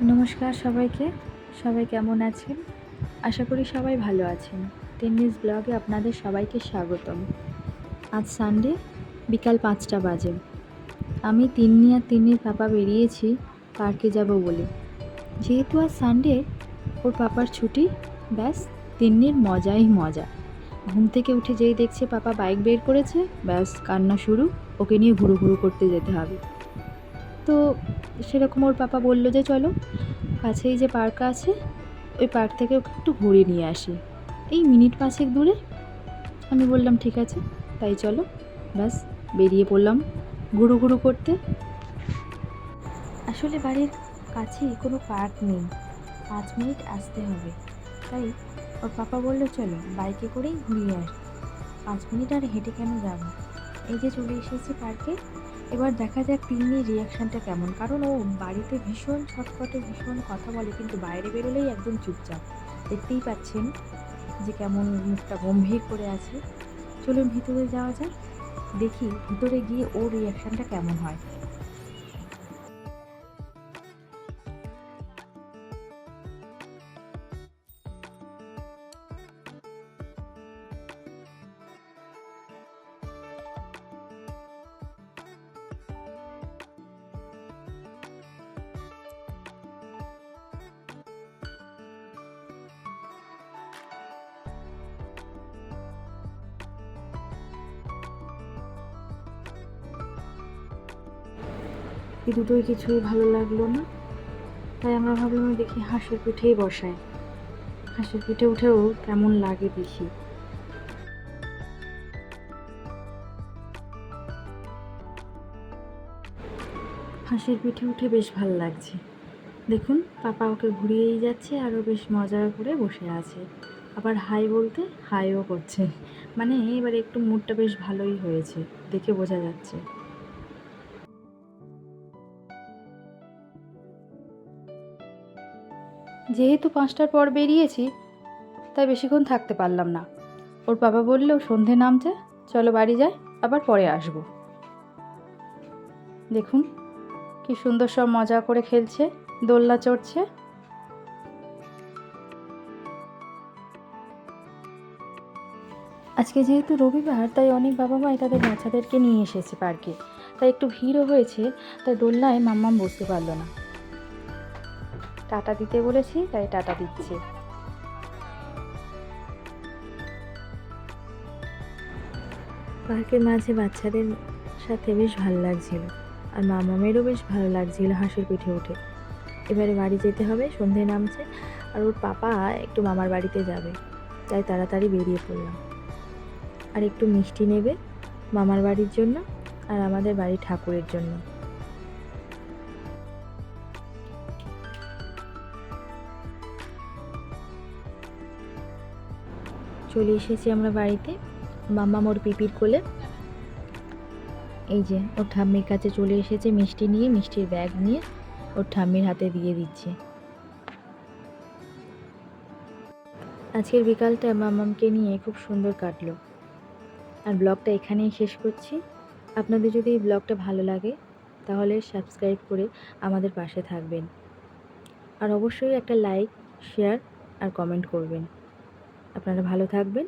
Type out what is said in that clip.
নমস্কার সবাইকে। সবাই কেমন আছেন? আশা করি সবাই ভালো আছেন। তিন্নিস ব্লগে আপনাদের সবাইকে স্বাগতম। আজ সানডে বিকাল ৫টা বাজে। আমি তিন্নি আর তিন্নির পাপা বেরিয়েছি পার্কে যাব বলে। যেহেতু আজ সানডে, ওর পাপার ছুটি, ব্যাস তিন্নির মজাই মজা। ঘুম থেকে উঠে যেই দেখছে পাপা বাইক বের করেছে, ব্যাস কান্না শুরু, ওকে নিয়ে ঘুরু ঘুরু করতে যেতে হবে। তো সেরকম ওর পাপা বলল যে চলো কাছেই যে পার্ক আছে ওই পার্ক থেকে ওকে একটু ঘুরিয়ে নিয়ে আসি, এই মিনিট ৫ দূরে। আমি বললাম ঠিক আছে, তাই চলো। ব্যাস বেরিয়ে পড়লাম ঘুরু ঘুরু করতে। আসলে বাড়ির কাছেই কোনো পার্ক নেই, ৫ মিনিট আসতে হবে। তাই ওর পাপা বললো চলো বাইকে করেই ঘুরিয়ে আসি, ৫ মিনিট আর হেঁটে কেন যাব। এই যে চলে এসেছি পার্কে। এবার দেখা যাক তিন্নির রিয়াকশানটা কেমন, কারণ ও বাড়িতে ভীষণ ছটফটে, ভীষণ কথা বলে, কিন্তু বাইরে বেরোলেই একদম চুপচাপ। দেখতেই পাচ্ছেন যে কেমন মুখটা গম্ভীর করে আছে। চলুন ভিতরে যাওয়া যাক, দেখি ভিতরে গিয়ে ওর রিয়াকশানটা কেমন হয়। এই দুটোই কিছুই ভালো লাগলো না, তাই আমরা ভাবলাম দেখি হাঁসের পিঠেই বসাই, হাঁসের পিঠে উঠেও কেমন লাগে দেখি। হাঁসের পিঠে উঠে বেশ ভালো লাগছে। দেখুন পাপা ওকে ঘুরিয়েই যাচ্ছে, আরও বেশ মজা করে বসে আছে। আবার হাই বলতে হাইও করছে, মানে এবারে একটু মুডটা বেশ ভালোই হয়েছে, দেখে বোঝা যাচ্ছে। যেহেতু 5টার পর বেরিয়েছি, তাই বেশিক্ষণ থাকতে পারলাম না। ওর বাবা বললো সন্ধে নামছে, চলো বাড়ি যাই, আবার পরে আসবো। দেখুন কি সুন্দর সব মজা করে খেলছে, দোলনা চড়ছে। আজকে যেহেতু রবিবার, তাই অনেক বাবা মাই তাদের বাচ্চাদেরকে নিয়ে এসেছে পার্কে, তাই একটু ভিড়ও হয়েছে, তাই দোলনায় মাম্মাম বসতে পারলো না। টাটা দিতে বলেছি, তাই টাটা দিচ্ছে। পার্কের মাঝে বাচ্চাদের সাথে বেশ ভালো লাগছিল, আর মামামেরও বেশ ভালো লাগছিল হাঁসের পিঠে উঠে। এবারে বাড়ি যেতে হবে, সন্ধে নামছে, আর ওর পাপা একটু মামার বাড়িতে যাবে, তাই তাড়াতাড়ি বেরিয়ে পড়লাম। আর একটু মিষ্টি নেবে মামার বাড়ির জন্য আর আমাদের বাড়ির ঠাকুরের জন্য। চলে এসেছি আমরা বাড়িতে, মাম্মাম ওর পিপির কোলে। এই যে ওর ঠাম্মির কাছে চলে এসেছে মিষ্টি নিয়ে, মিষ্টির ব্যাগ নিয়ে ওর ঠাম্মির হাতে দিয়ে দিচ্ছে। আজকের বিকালটা মাম্মামকে নিয়ে খুব সুন্দর কাটলো। আর ব্লগটা এখানেই শেষ করছি। আপনাদের যদি এই ব্লগটা ভালো লাগে তাহলে সাবস্ক্রাইব করে আমাদের পাশে থাকবেন, আর অবশ্যই একটা লাইক, শেয়ার আর কমেন্ট করবেন। আপনারা ভালো থাকবেন,